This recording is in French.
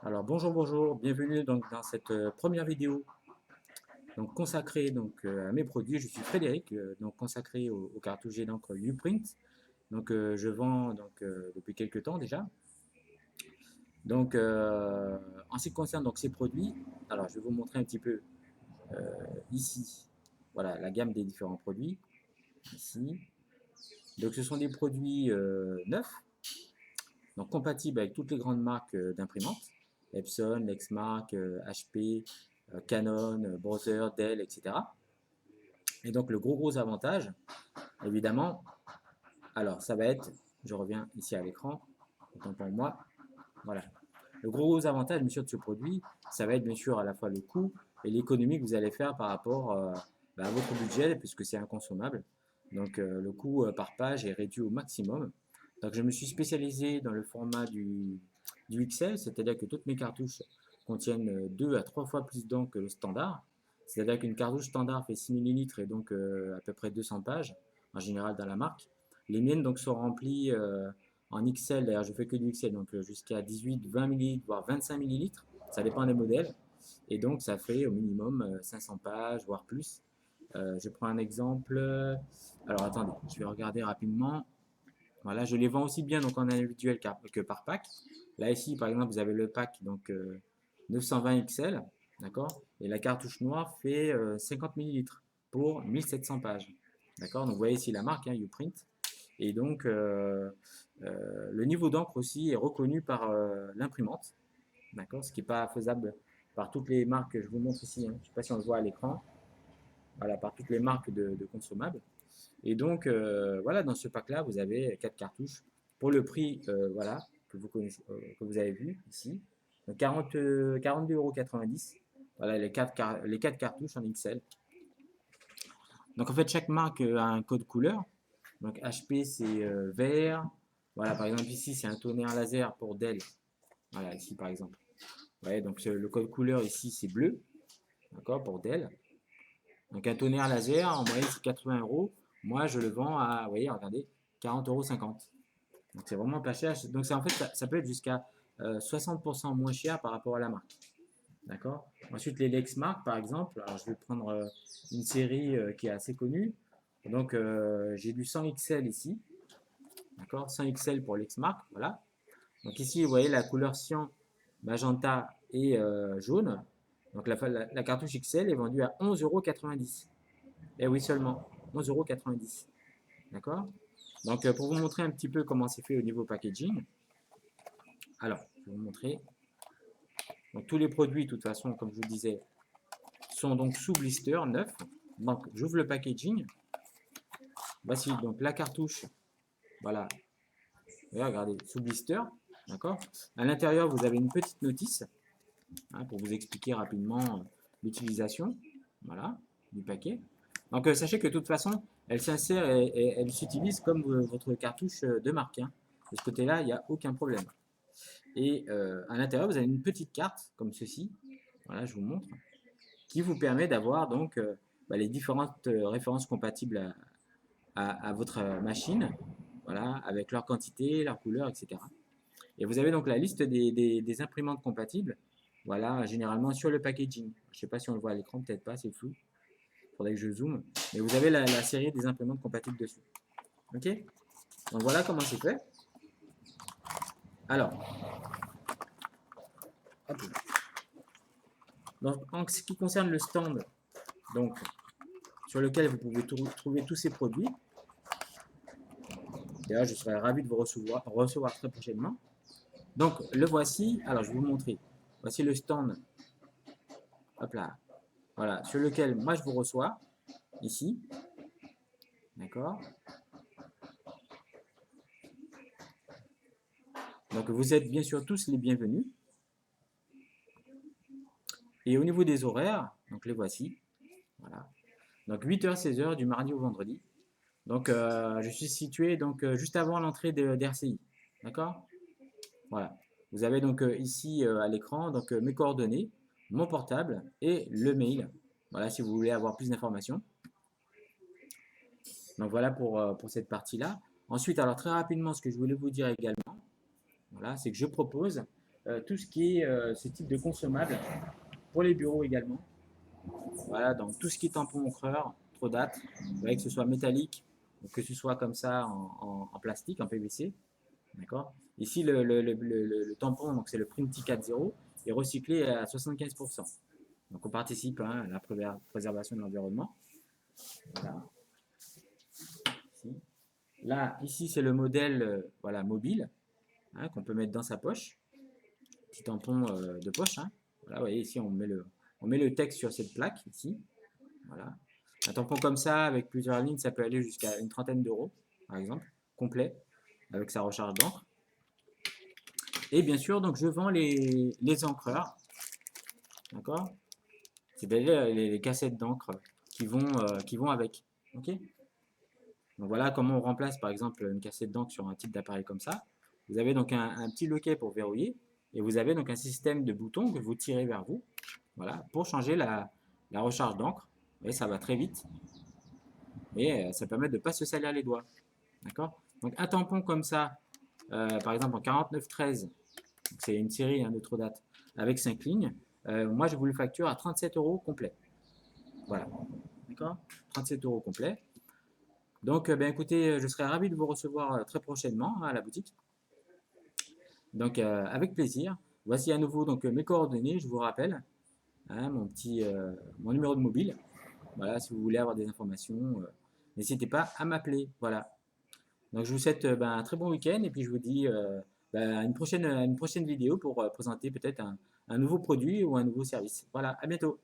Alors bonjour, bienvenue donc dans cette première vidéo donc consacrée à mes produits. Je suis Frédéric, donc consacré aux cartouches et d'encre Uprint. Donc je vends depuis quelques temps déjà. Donc en ce qui concerne donc ces produits, alors je vais vous montrer un petit peu ici. Voilà la gamme des différents produits ici. Donc ce sont des produits neufs, donc compatibles avec toutes les grandes marques d'imprimantes. Epson, Lexmark, HP, Canon, Brother, Dell, etc. Et donc le gros avantage, évidemment, alors ça va être, je reviens ici à l'écran, autant pour moi, voilà. Le gros avantage, bien sûr, de ce produit, ça va être bien sûr à la fois le coût et l'économie que vous allez faire par rapport à votre budget, puisque c'est inconsommable. Donc le coût par page est réduit au maximum. Donc je me suis spécialisé dans le format du XL, c'est-à-dire que toutes mes cartouches contiennent 2 à 3 fois plus d'encre que le standard. C'est-à-dire qu'une cartouche standard fait 6 millilitres et donc à peu près 200 pages, en général dans la marque. Les miennes donc sont remplies en XL, d'ailleurs je fais que du XL, donc jusqu'à 18, 20 millilitres, voire 25 millilitres, ça dépend des modèles. Et donc ça fait au minimum 500 pages, voire plus. Je prends un exemple. Alors attendez, je vais regarder rapidement. Voilà, je les vends aussi bien donc en individuel que par pack. Là ici, par exemple, vous avez le pack donc 920 XL, d'accord. Et la cartouche noire fait 50 millilitres pour 1700 pages, d'accord. Donc vous voyez ici la marque, hein, Uprint. Et donc le niveau d'encre aussi est reconnu par l'imprimante, d'accord, ce qui n'est pas faisable par toutes les marques que je vous montre ici, hein. Je ne sais pas si on le voit à l'écran, voilà, par toutes les marques de consommables. Et donc, voilà, dans ce pack-là, vous avez 4 cartouches pour le prix, voilà, que vous connaissez, que vous avez vu ici. Donc 42,90 €. Voilà, les 4 cartouches en XL. Donc, en fait, chaque marque a un code couleur. Donc, HP, c'est vert. Voilà, par exemple, ici, c'est un tonnerre laser pour Dell. Voilà, ici, par exemple. Ouais, donc, le code couleur ici, c'est bleu. D'accord, pour Dell. Donc, un tonnerre laser, en moyenne, c'est 80 euros. Moi, je le vends à, vous voyez, regardez, 40,50 €. Donc c'est vraiment pas cher. Donc en fait, ça peut être jusqu'à 60% moins cher par rapport à la marque. D'accord. Ensuite, les Lexmark, par exemple. Alors, je vais prendre une série qui est assez connue. Donc, j'ai du 100 XL ici. D'accord. 100 XL pour Lexmark. Voilà. Donc, ici, vous voyez la couleur cyan, magenta et jaune. Donc, la cartouche XL est vendue à 11,90 €. Et oui, seulement 11,90 €. D'accord. Donc, pour vous montrer un petit peu comment c'est fait au niveau packaging, alors, je vais vous montrer. Donc, tous les produits, de toute façon, comme je vous disais, sont donc sous blister, neuf. Donc, j'ouvre le packaging. Voici donc la cartouche. Voilà. Et regardez, sous blister. D'accord. À l'intérieur, vous avez une petite notice, hein, pour vous expliquer rapidement l'utilisation. Voilà, du paquet. Donc, sachez que de toute façon, elle s'insère et elle s'utilise comme votre cartouche de marque, hein. De ce côté-là, il n'y a aucun problème. Et à l'intérieur, vous avez une petite carte comme ceci. Voilà, je vous montre, qui vous permet d'avoir donc les différentes références compatibles à votre machine, voilà, avec leur quantité, leur couleur, etc. Et vous avez donc la liste des imprimantes compatibles, voilà, généralement sur le packaging. Je ne sais pas si on le voit à l'écran, peut-être pas, c'est flou. Il faudrait que je zoome. Mais vous avez la série des imprimantes compatibles dessus. Ok. Donc voilà comment c'est fait. Alors, hop. Donc, en ce qui concerne le stand, donc sur lequel vous pouvez trouver tous ces produits. D'ailleurs, je serais ravi de vous recevoir très prochainement. Donc, le voici. Alors, je vais vous montrer. Voici le stand. Hop là. Voilà. Sur lequel moi je vous reçois. Ici. D'accord. Donc, vous êtes bien sûr tous les bienvenus. Et au niveau des horaires, donc les voici. Voilà. Donc, 8h, 16h du mardi au vendredi. Donc, je suis situé donc, juste avant l'entrée d'RCI. D'accord. Voilà. Vous avez donc ici à l'écran donc mes coordonnées, mon portable et le mail. Voilà, si vous voulez avoir plus d'informations. Donc voilà pour cette partie-là. Ensuite, alors très rapidement, ce que je voulais vous dire également, voilà, c'est que je propose tout ce qui est ce type de consommable pour les bureaux également. Voilà, donc tout ce qui est tampon encreur, trop date, vous voyez, que ce soit métallique ou que ce soit comme ça en plastique, en PVC. D'accord. Ici, le tampon, donc c'est le Printy 4.0, est recyclé à 75%. Donc on participe à la préservation de l'environnement. Voilà. Ici. Là, ici, c'est le modèle voilà, mobile qu'on peut mettre dans sa poche. Petit tampon de poche. Voilà, vous voyez, ici, on met le texte sur cette plaque, ici. Voilà. Un tampon comme ça, avec plusieurs lignes, ça peut aller jusqu'à une trentaine d'euros, par exemple, complet, avec sa recharge d'encre. Et bien sûr, donc je vends les encreurs, d'accord? C'est-à-dire les cassettes d'encre qui vont avec. Ok. Donc voilà comment on remplace par exemple une cassette d'encre sur un type d'appareil comme ça. Vous avez donc un petit loquet pour verrouiller et vous avez donc un système de boutons que vous tirez vers vous, voilà, pour changer la recharge d'encre. Et ça va très vite et ça permet de ne pas se salir les doigts. D'accord. Donc un tampon comme ça, par exemple en 4913, c'est une série de trop date, avec 5 lignes, moi je vous le facture à 37 euros complet. Voilà. D'accord. 37 euros complet. Donc, ben, écoutez, je serai ravi de vous recevoir très prochainement à la boutique. Donc, avec plaisir. Voici à nouveau donc, mes coordonnées, je vous rappelle, mon numéro de mobile. Voilà, si vous voulez avoir des informations, n'hésitez pas à m'appeler. Voilà. Donc, je vous souhaite ben, un très bon week-end et puis je vous dis ben, à une prochaine vidéo pour présenter peut-être un nouveau produit ou un nouveau service. Voilà, à bientôt.